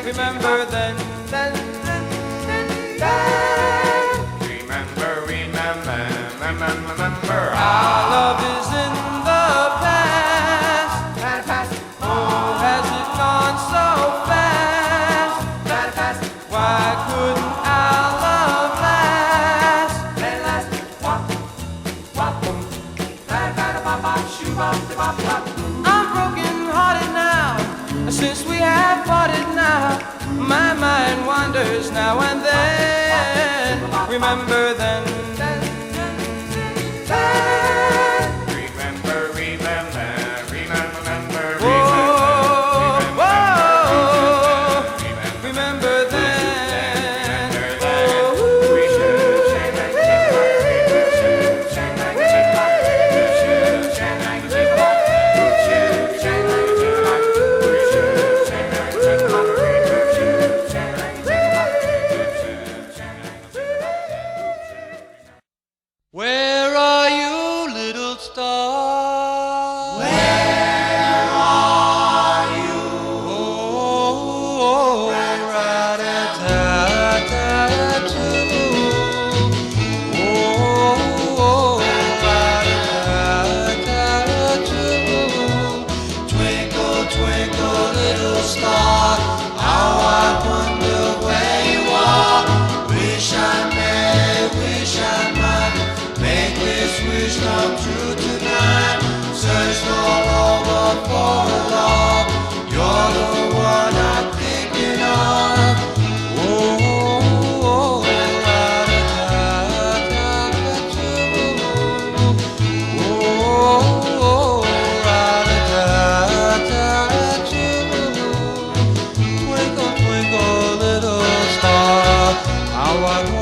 Remember then. Remember. Our love is in the past. Oh, has it gone so fast? Why couldn't our love last? I'm broken hearted now, since we have parted now. My mind wanders now and then. Remember then. Where are you, little star? Where are you? Oh, rat-a-tat-tat-too. Oh, rat-a-tat-tat-too. Twinkle, twinkle, little star, how I wonder where you are. Wish I might make this wish come true tonight. Searched all over for a love. You're the one I'm thinking of. Oh, rat-a-tat-tat-too. Oh, rat-a-tat-tat-too. Twinkle, twinkle, little star, how I